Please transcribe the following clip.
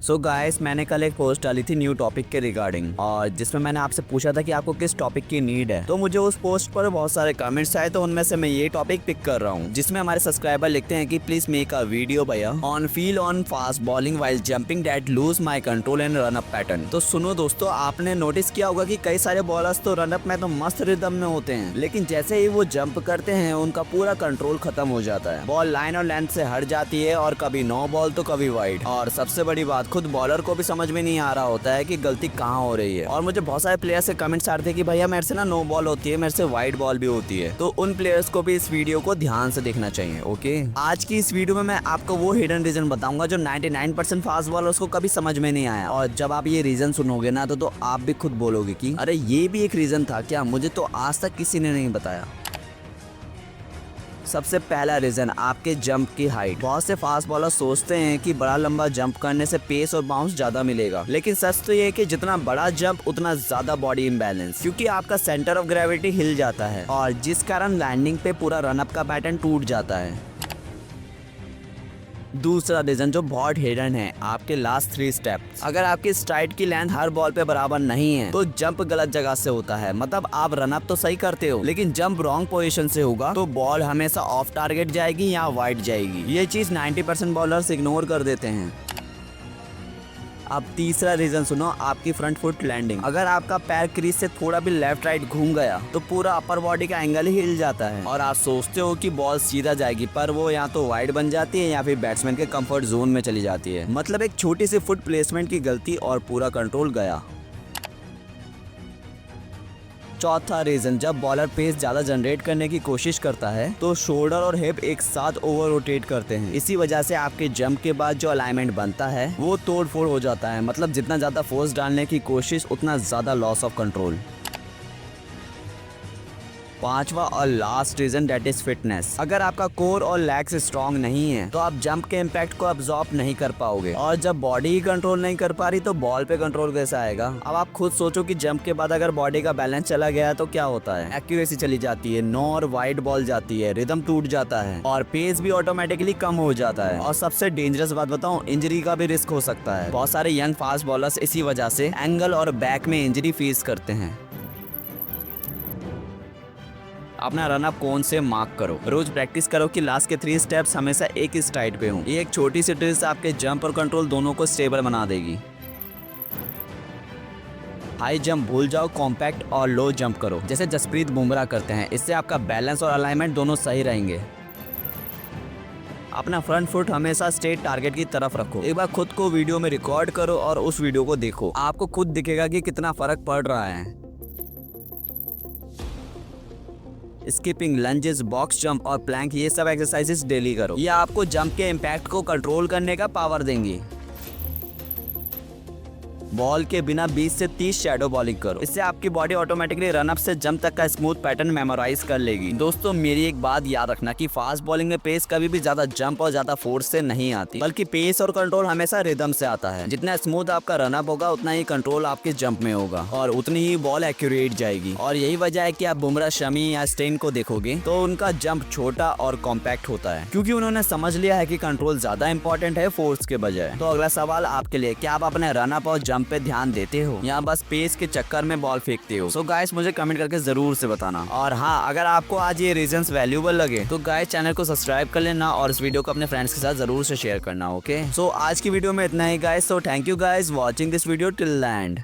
So guys, मैंने कल एक पोस्ट डाली थी न्यू टॉपिक के रिगार्डिंग, और जिसमें मैंने आपसे पूछा था कि आपको किस टॉपिक की नीड है। तो मुझे उस पोस्ट पर बहुत सारे कमेंट्स आए, तो उनमें से मैं ये टॉपिक पिक कर रहा हूँ, जिसमें हमारे सब्सक्राइबर लिखते हैं कि प्लीज मेक अ वीडियो भैया on feel on fast bowling while jumping that lose my control and run up pattern. तो सुनो दोस्तों, आपने नोटिस किया होगा कि कई सारे बॉलर्स तो रन अप में तो मस्त रिदम में होते हैं, लेकिन जैसे ही वो जंप करते हैं उनका पूरा कंट्रोल खत्म हो जाता है। बॉल लाइन और लेंथ से हट जाती है, और कभी नो बॉल तो कभी वाइड। और सबसे बड़ी बात, खुद बॉलर को भी समझ में नहीं आ रहा होता है कि गलती कहाँ हो रही है। और मुझे बहुत सारे प्लेयर्स से कमेंट्स आ रहे थे कि भैया मेरे से ना नो बॉल होती है, मेरे से वाइड बॉल भी होती है। तो उन प्लेयर्स को भी इस वीडियो को ध्यान से देखना चाहिए। ओके, आज की इस वीडियो में मैं आपको वो हिडन रीजन बताऊंगा जो 99% फास्ट बॉलर्स को कभी समझ में नहीं आया। और जब आप ये रीजन सुनोगे ना तो आप भी खुद बोलोगे कि अरे ये भी एक रीजन था क्या, मुझे तो आज तक किसी ने नहीं बताया। सबसे पहला रीजन, आपके जंप की हाइट। बहुत से फास्ट बॉलर सोचते हैं कि बड़ा लंबा जंप करने से पेस और बाउंस ज्यादा मिलेगा, लेकिन सच तो ये है कि जितना बड़ा जंप उतना ज्यादा बॉडी इम्बैलेंस, क्योंकि आपका सेंटर ऑफ ग्रेविटी हिल जाता है, और जिस कारण लैंडिंग पे पूरा रनअप का पैटर्न टूट जाता है। दूसरा रीजन जो बहुत हिडन है, आपके लास्ट 3 स्टेप्स। अगर आपकी स्ट्राइड की लेंथ हर बॉल पे बराबर नहीं है तो जंप गलत जगह से होता है। मतलब आप रन अप तो सही करते हो, लेकिन जंप रॉन्ग पोजीशन से होगा तो बॉल हमेशा ऑफ टारगेट जाएगी या वाइड जाएगी। ये चीज 90% बॉलर्स इग्नोर कर देते हैं। अब तीसरा रीजन सुनो, आपकी फ्रंट फुट लैंडिंग। अगर आपका पैर क्रीज से थोड़ा भी लेफ्ट राइट घूम गया तो पूरा अपर बॉडी का एंगल ही हिल जाता है, और आप सोचते हो कि बॉल सीधा जाएगी, पर वो या तो वाइड बन जाती है या फिर बैट्समैन के कंफर्ट जोन में चली जाती है। मतलब एक छोटी सी फुट प्लेसमेंट की गलती और पूरा कंट्रोल गया। चौथा रीजन, जब बॉलर पेस ज्यादा जनरेट करने की कोशिश करता है तो शोल्डर और हिप एक साथ ओवर रोटेट करते हैं। इसी वजह से आपके जंप के बाद जो अलाइनमेंट बनता है वो तोड़ फोड़ हो जाता है। मतलब जितना ज्यादा फोर्स डालने की कोशिश उतना ज्यादा लॉस ऑफ कंट्रोल। पांचवा और last region, that is fitness. अगर आपका कोर और लेग्स स्ट्रांग नहीं है तो आप जंप के इम्पैक्ट को अब्सॉर्ब नहीं कर पाओगे, और जब बॉडी ही कंट्रोल नहीं कर पा रही तो बॉल पे कंट्रोल कैसे आएगा। अब आप खुद सोचो कि जंप के बाद अगर बॉडी का बैलेंस चला गया तो क्या होता है। एक्यूरेसी चली जाती है, नो और वाइड बॉल जाती है, रिदम टूट जाता है, और पेस भी ऑटोमेटिकली कम हो जाता है। और सबसे डेंजरस बात बताऊं, इंजरी का भी रिस्क हो सकता है। बहुत सारे यंग फास्ट बॉलर्स इसी वजह से एंगल और बैक में इंजरी फेस करते हैं। अपना रनअप कौन से मार्क करो, रोज प्रैक्टिस करो कि लास्ट के 3 स्टेप्स हमेशा एक ही स्ट्राइड पे हों। ये एक छोटी सी ट्रिक आपके जंप और कंट्रोल दोनों को स्टेबल बना देगी। हाई जंप भूल जाओ, कॉम्पैक्ट और लो जंप करो जैसे जसप्रीत बुमराह करते हैं। इससे आपका बैलेंस और अलाइनमेंट दोनों सही रहेंगे। अपना फ्रंट फुट हमेशा स्ट्रेट टारगेट की तरफ रखो। एक बार खुद को वीडियो में रिकॉर्ड करो और उस वीडियो को देखो, आपको खुद दिखेगा कि कितना फर्क पड़ रहा है। स्किपिंग, लंजेस, बॉक्स जंप और प्लैंक, ये सब एक्सरसाइजेस डेली करो। ये आपको जंप के इम्पैक्ट को कंट्रोल करने का पावर देंगी। बॉल के बिना 20 से 30 शैडो बॉलिंग करो। इससे आपकी बॉडी ऑटोमेटिकली रनअप से जंप तक का स्मूथ पैटर्न मेमोराइज कर लेगी। दोस्तों, मेरी एक बात याद रखना कि फास्ट बॉलिंग में पेस कभी भी ज्यादा जंप और ज्यादा फोर्स से नहीं आती, बल्कि पेस और कंट्रोल हमेशा रिदम से आता है। जितना स्मूथ आपका रनअप होगा उतना ही कंट्रोल आपके जंप में होगा, और उतनी ही बॉल एक्यूरेट जाएगी। और यही वजह है कि आप बुमराह, शमी या स्टेन को देखोगे तो उनका जंप छोटा और कॉम्पैक्ट होता है, क्योंकि उन्होंने समझ लिया है कि कंट्रोल ज्यादा इंपॉर्टेंट है फोर्स के बजाय। तो अगला सवाल आपके लिए, क्या आप अपने रनअप और जंप पे ध्यान देते हो या बस पेस के चक्कर में बॉल फेंकते हो? सो गाइस, मुझे कमेंट करके जरूर से बताना। और हाँ, अगर आपको आज ये रीजंस वैल्यूएबल लगे तो गाइस चैनल को सब्सक्राइब कर लेना और इस वीडियो को अपने फ्रेंड्स के साथ जरूर से शेयर करना। ओके, सो आज की वीडियो में इतना ही guys. So thank you guys watching this video till the and.